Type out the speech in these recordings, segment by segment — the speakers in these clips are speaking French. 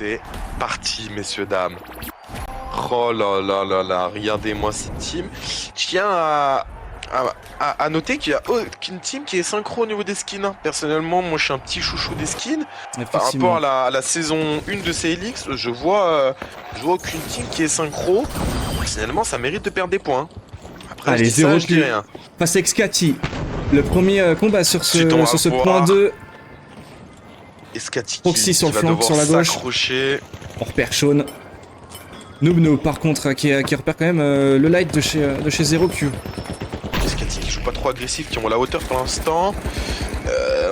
c'est parti, messieurs, dames. Oh là là là là, regardez-moi cette team. Je tiens à noter qu'il n'y a aucune team qui est synchro au niveau des skins. Hein. Personnellement, moi je suis un petit chouchou des skins. Par rapport à la saison 1 de CLX, je vois aucune team qui est synchro. Personnellement, ça mérite de perdre des points. Après, allez, 0 je dis rien. Face à Excati. Le premier combat sur ce point 2. Excati Proxy sur le flanc, sur la gauche. On repère Shawn. Noob par contre qui repère quand même le light de chez Zero Q. Excati qui joue pas trop agressif, qui ont la hauteur pour l'instant.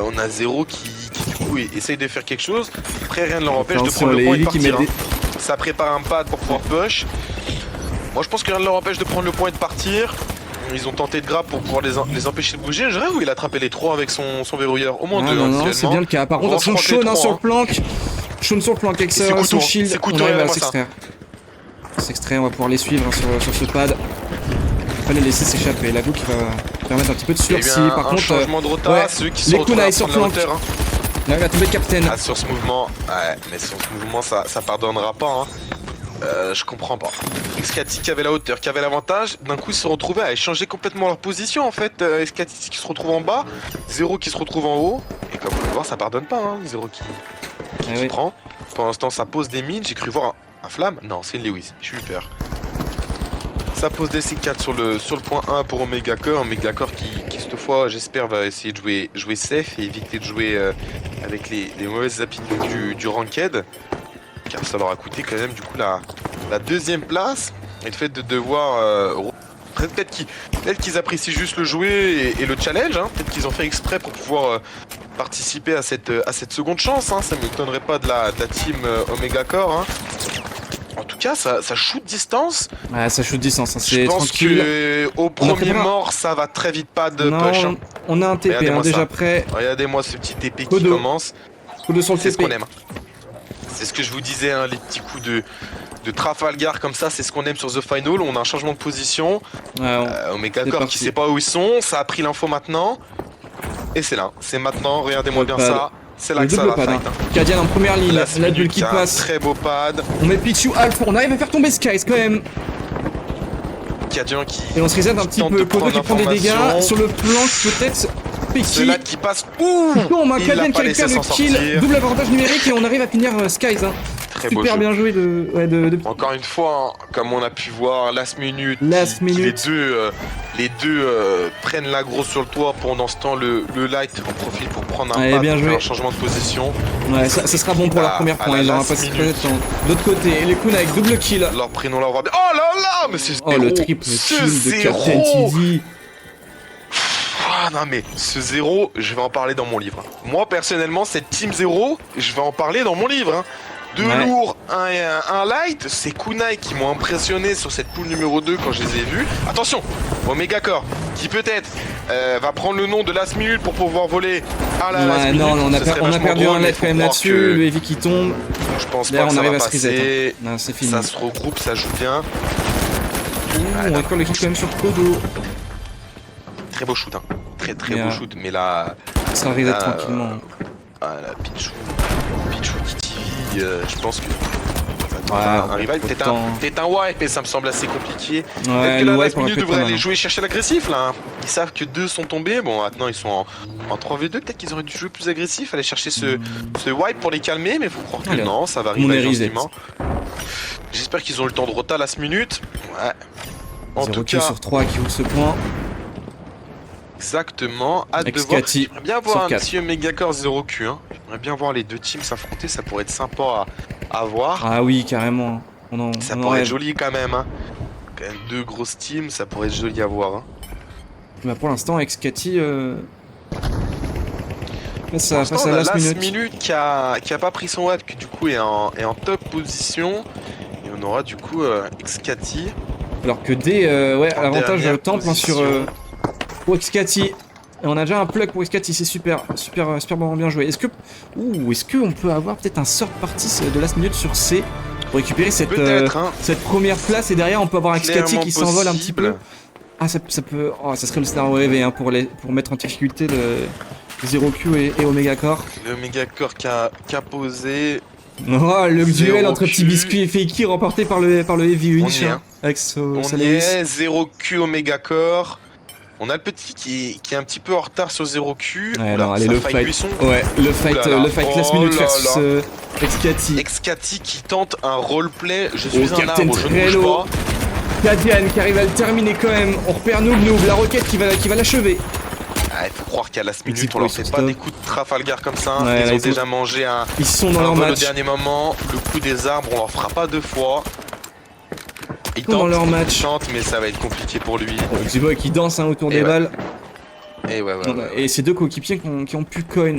On a Zero qui du coup essaye de faire quelque chose. Après rien ne leur empêche de prendre le point et de partir. Hein. Ça prépare un pad pour pouvoir push. Moi je pense que rien ne leur empêche de prendre le point et de partir. Ils ont tenté de grab pour pouvoir les empêcher de bouger. Je rêve où il a attrapé les 3 avec son verrouilleur. Au moins 2 non, c'est bien le cas. Par contre, attention, Shawn sur le plank. Shawn sur le plank avec son shield. On arrive à s'extraire. On va pouvoir les suivre sur ce pad. Pas les laisser s'échapper. La go qui va permettre un petit peu de sursis. Par contre, changement de rota, ceux qui sont les kunai sur le flank. Là, il va tomber Captain. Ah, sur ce mouvement, ouais, mais sur ce mouvement, ça pardonnera pas. Hein. Je comprends pas. Excati qui avait la hauteur, qui avait l'avantage, d'un coup ils se retrouvaient à échanger complètement leur position en fait. Excati qui se retrouve en bas, Zero qui se retrouve en haut, et comme vous pouvez voir ça pardonne pas, hein. Zero qui prend. Pour l'instant ça pose des mines, j'ai cru voir un flamme, non c'est une Lewis, j'ai eu peur. Ça pose des C4 sur le point 1 pour Omega Core qui cette fois j'espère va essayer de jouer safe et éviter de jouer avec les mauvaises opinions du ranked. Car ça leur a coûté quand même du coup la deuxième place. Et le fait de devoir... peut-être qu'ils apprécient juste le jouer et le challenge. Hein. Peut-être qu'ils ont fait exprès pour pouvoir participer à cette seconde chance. Hein. Ça ne m'étonnerait pas de la team Omega Core. Hein. En tout cas, ça shoot distance. Ouais, ça shoot distance, hein. C'est tranquille. Je pense qu'au premier mort, ça va très vite pas de push. Hein. On a un TP déjà prêt. Regardez-moi ce petit TP qui commence. C'est ce qu'on aime. C'est ce que je vous disais, hein, les petits coups de Trafalgar comme ça, c'est ce qu'on aime sur The Final. On a un changement de position. Omega Core qui sait pas où ils sont. Ça a pris l'info maintenant. Et c'est là. C'est maintenant. Regardez-moi bien ça. C'est là que ça va fight. Hein. Cadian en première ligne. La bulle qui passe. Très beau pad. On met Pichu Alpha. On arrive à faire tomber Skies quand même. Cadian qui. Et on se reset un petit peu. Kodo qui prend des dégâts. Sur le flanc peut-être. Celui-là qui passe. Ouh, on a Cadian qui récupère le kill. Double avantage numérique et on arrive à finir Skies. Hein. Super bien joué Encore une fois, hein, comme on a pu voir, last minute. Les deux prennent l'aggro sur le toit. Pendant ce temps, le light en profite pour prendre un pas, un changement de position. Ouais, ça sera bon pour leur première point. Ils auront pas de de l'autre côté, les Kuna avec double kill. Leur prénom, leur roi. Oh là là, mais c'est Zero. Le triple kill de Captain TD. Ah non mais ce Zero, je vais en parler dans mon livre. Moi personnellement, cette team Zero, je vais en parler dans mon livre. Hein. Deux lourds, un light, c'est Kunai qui m'ont impressionné sur cette poule numéro 2 quand je les ai vus. Attention, Omega Core, qui peut-être va prendre le nom de Last Minute pour pouvoir voler à la Last Minute. Non, on a perdu un light quand même là-dessus, le Heavy qui tombe. Je pense pas que ça va passer. Non, c'est fini. Ça se regroupe, ça joue bien. On récupère le kill quand même sur Kodo. Très beau shoot, hein. Très beau shoot, mais là... Ça reset tranquillement. Ah la Pichu TTV, je pense que un rival, peut-être un wipe, mais ça me semble assez compliqué. Peut-être que la Last Minute devrait aller jouer chercher l'agressif là. Ils savent que 2 sont tombés, bon maintenant ils sont en 3v2, peut-être qu'ils auraient dû jouer plus agressif, aller chercher ce wipe pour les calmer, mais faut croire que non, ça va arriver gentiment. J'espère qu'ils ont eu le temps de rota Last Minute. Ouais. En tout cas, sur 3 qui ouvre ce point. Exactement, hâte de voir. J'aimerais bien voir un petit Omega Core 0Q. Hein. J'aimerais bien voir les deux teams s'affronter, ça pourrait être sympa à voir. Ah oui, carrément. Ça pourrait être joli quand même. Hein. Quand même 2 grosses teams, ça pourrait être joli à voir. Hein. Bah pour l'instant, Excati. Ça passe à Last Minute qui a pas pris son watt, qui du coup est en top position. Et on aura du coup Excati. Alors que D, l'avantage de temple hein, sur. Pour Excati. Et on a déjà un plug pour Excati, c'est super bien joué. Est-ce qu'on peut avoir peut-être un sort party de Last Minute sur C pour récupérer cette première place et derrière on peut avoir Excati qui s'envole un petit peu. Ah ça peut. Oh, ça serait le scénario rêvé hein, pour mettre en difficulté le Zero Q et Omega Core. Le Omega Core qui a posé. Oh, le duel Zéro entre Q. Petit Biscuit et Fakey remporté par le Heavy On Winch. y est, Hein, hein. avec On sa y Lewis. est, 0 Q Omega Core. On a le petit qui est un petit peu en retard sur 0 Q. Ouais, Oula, non, allez, ça le fight fight. buisson. Ouais, le fight là. last Oh minute là versus là. Excati. Excati qui tente un roleplay. Je suis un Captain arbre, je ne bouge Trello. pas. Kadian qui arrive à le terminer quand même. On repère Noob, la roquette qui va l'achever. Ah, il faut croire qu'à la last minute, Exit on leur point fait sur pas stop. des coups de Trafalgar comme ça. Ouais, Ils là, ont ils déjà mangé un Ils sont dans leur vol au match. dernier moment. Le coup des arbres, on leur fera pas deux fois. Ils Dans leur match. ils tentent, mais ça va être compliqué pour lui. X-Boy qui danse hein, autour Et des ouais. balles. Et ouais. Et ces deux coéquipiers qui ont pu coin.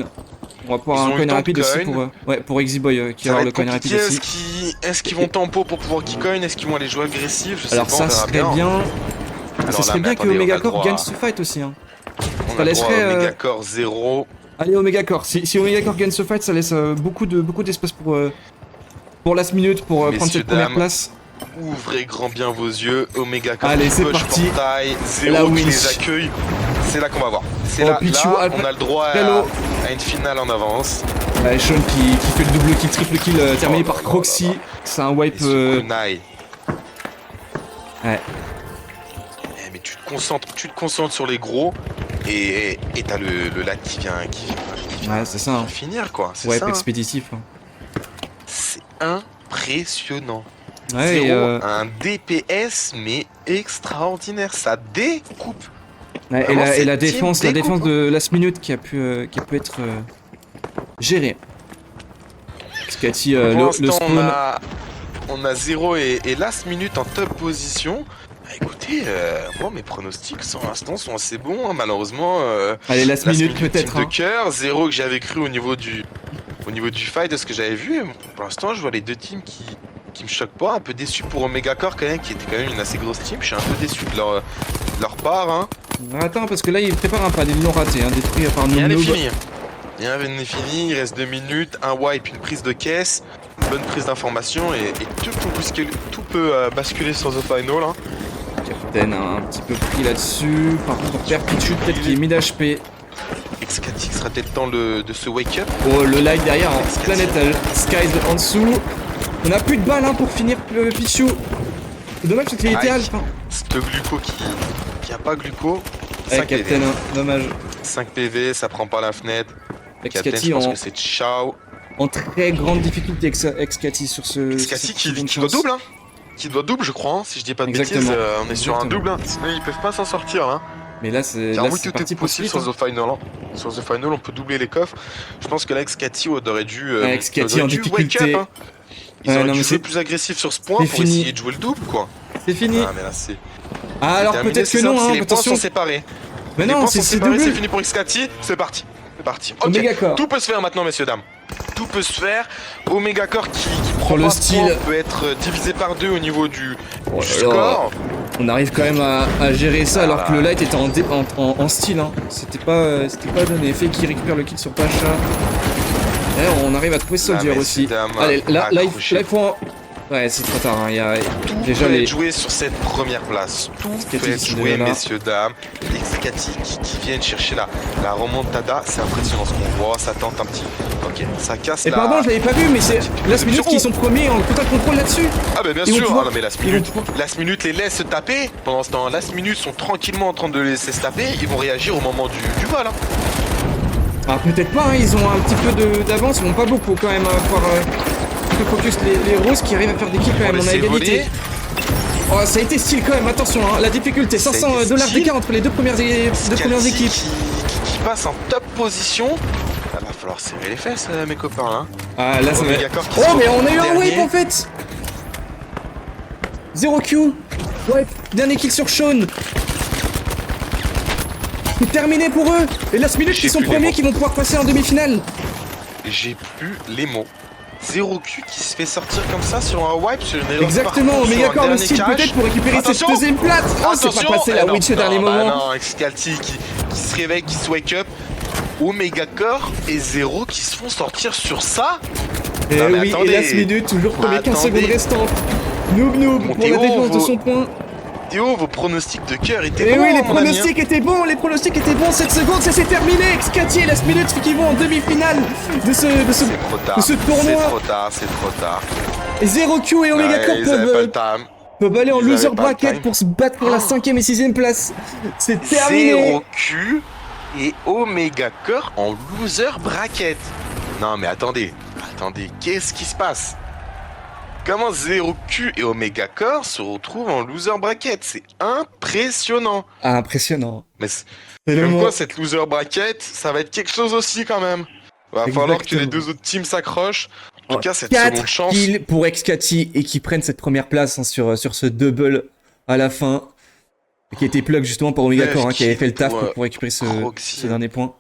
On va pouvoir Ils un ont eu coin le rapide temps de aussi coin. pour X-Boy qui Ça va va avoir le être coin rapide compliqué. aussi. Est-ce qu'ils vont tempo pour pouvoir qu'ils coin? Est-ce qu'ils vont aller jouer agressif? Je sais Alors pas, on ça verra serait bien. Alors Ça là, serait mais bien que attendez, Omega on a le Corp droit gagne à- ce fight aussi. Hein. On Ça a le droit à laisserait, Omega Core 0. Allez Omega Corp, si Omega Corp gagne ce fight, ça laisse beaucoup d'espace pour last minute pour prendre Messieurs, cette première dames. place. Ouvrez grand bien vos yeux. Omega Core Allez, c'est push parti. portail, La 0 qui winch. les accueille. C'est là qu'on va voir. C'est Oh, là, Pichu, là, Alpha- on a le droit Hello. à une finale en avance. Ouais, Sean qui fait le double kill, triple kill terminé Oh là par là Croxy. là là. C'est un wipe. Et ce kunai. Ouais. Mais tu te concentres sur les gros et t'as le lac qui vient Ouais, c'est ça. Hein. finir quoi. C'est Wipe ça. Hein. expéditif. Hein. C'est impressionnant. Ouais, et, Zéro, un DPS mais extraordinaire. Ça découpe. ouais, Vraiment, et la cette team défense découpe, de last minute qui a pu être gérée. Scatty, Pour le l'instant, spawn. on a 0 et last minute en top position. Bah, écoutez, moi mes pronostics pour l'instant sont assez bons. Hein. Malheureusement, Allez, last minute team peut-être. de Hein. cœur, 0 que j'avais cru au niveau du fight de ce que j'avais vu. Pour l'instant, je vois les deux teams qui me choquent pas. Un peu déçu pour Omega Core quand même, qui était quand même une assez grosse team. Je suis un peu déçu de leur part. Hein. Attends, parce que là, il prépare un pad, ils l'ont raté, hein, détruit par Rien n'est Noob. fini. Rien n'est fini, il reste 2 minutes, un wipe, une prise de caisse, une bonne prise d'information et tout peut basculer sur The Final. Hein. Captain un petit peu pris là-dessus. Par contre, on perd Pichu, peut-être qu'il est 1000 HP. Xcatic sera peut-être temps de se wake up. Oh, le light derrière en planète Skies en dessous. On a plus de balles hein, pour finir le Pichu. C'est dommage parce qu'il était Aïe. alpha. C'est Gluco qui a pas Gluco. Ouais, 5 Captain, PV. hein, dommage. 5 PV, ça prend pas la fenêtre. Captain, Excati je pense en, que c'est ciao. en très grande difficulté, Excati sur ce. Xcatic sur cette qui doit chance. double, hein. Qui doit double, je crois, hein, si je dis pas de Exactement. bêtises. On est sur un Exactement. double, hein. Sinon ils peuvent pas s'en sortir. Hein. Mais là, c'est Car là, oui, c'est tout parti est pour possible split. sur The Final. Hein. Sur The Final, on peut doubler les coffres. Je pense que là, Xcati aurait dû. Ouais, Xcati aurait en dû difficulté. wake up, hein. Ils Ouais, auraient non, dû mais jouer c'est- plus agressif sur ce point c'est pour fini. essayer de jouer le double, quoi. C'est fini. Ah, mais là, c'est. Ah, alors terminé, peut-être c'est que ça, non, parce que hein, les points attention. sont séparés. Mais Les non, points c'est sont séparés, c'est double. fini pour Xcati. C'est parti. C'est parti. Ok. Omega Core. Tout peut se faire maintenant, messieurs, dames. Tout peut se faire. Omega Core qui prend le pas style. de points peut être divisé par 2 au niveau du Oh là là. score. On arrive quand même à gérer ça alors Ah. que le light était en style. Hein. C'était pas donné. Fait qui récupère le kill sur Pacha. Et on arrive à trouver Soldier Ah, mais aussi. c'est dames, Allez, là, accrochez. life point. Ouais, c'est trop tard. Hein. Il y a Tout déjà peut les. être joué sur cette première place. Tout Skati peut être qui sont joué, déjà là. messieurs, dames. Les Skati qui viennent chercher la remontada, c'est impressionnant ce qu'on voit. Ça tente un petit. Ok, ça casse Et la. pardon, je l'avais pas vu, mais c'est Last Minute qui sont premiers en total contrôle là-dessus. Ah, bah bien Ils vont sûr. pouvoir- Ah, non, mais Last ils vont Minute, pouvoir- Last Minute les laisse se taper. Pendant ce temps, Last Minute sont tranquillement en train de les laisser se taper. Ils vont réagir au moment du vol. Hein. Ah, peut-être pas, hein, ils ont un petit peu d'avance, ils n'ont pas beaucoup quand même à pouvoir focus les roses qui arrivent à faire des kills quand même, on a laisser égalité. voler. Oh, ça a été style quand même, attention, hein, la difficulté, Ça a 500 été dollars style. d'écart entre les deux premières Scalzi équipes. qui passe en top position. Ah, va falloir serrer les fesses, mes copains. Hein. Ah, là ça va. Omega Core qui Oh, se mais on a eu un dernier. wipe en fait 0 Q. Ouais, dernier kill sur Sean. C'est terminé pour eux. Et Last Minute J'ai qui sont plus les premiers mots. qui vont pouvoir passer en demi-finale. J'ai plus les mots. 0 Q qui se fait sortir comme ça sur un wipe sur une erreur de Exactement, parcours, Omega sur un Core le dernier style cache. peut-être pour récupérer cette Attention. deuxième place. Oh, c'est Attention. pas passé la non, witch au dernier bah moment. non, Xcalzi qui se réveille, qui se wake up. Omega Core et 0 qui se font sortir sur ça. Et Non, mais oui, attendez. et Last Minute, toujours premier 15 Attendez. secondes restantes. Noob pour Montez la haut, défense de vos- son point. vidéo, vos pronostics de cœur étaient Et bons, oui, les mon ami, hein. pronostics étaient bons, 7 secondes, ça s'est terminé. Xcati et Last Minute qui vont en demi-finale de ce C'est trop tard. de ce tournoi. C'est trop tard. Et Zero Q et Omega Ouais, Corp ils avaient pas le time. peuvent aller en Ils loser avaient pas le bracket time. pour se battre pour la 5ème et 6ème place. C'est terminé. Zero Q et Omega Core en loser bracket. Non mais attendez, qu'est-ce qui se passe? Comment Zero Q et Omega Core se retrouvent en loser bracket? C'est impressionnant. Ah, impressionnant. Mais C'est le comme mot. quoi cette loser bracket, ça va être quelque chose aussi quand même. Va falloir que les Exactement. deux autres teams s'accrochent. En tout cas, cette 4 seconde chance. kills pour Xcati et qui prennent cette première place hein, sur ce double à la fin. Qui a été plug justement par Omega Core, hein, qui avait fait le taf pour récupérer ce Croxy. dernier point.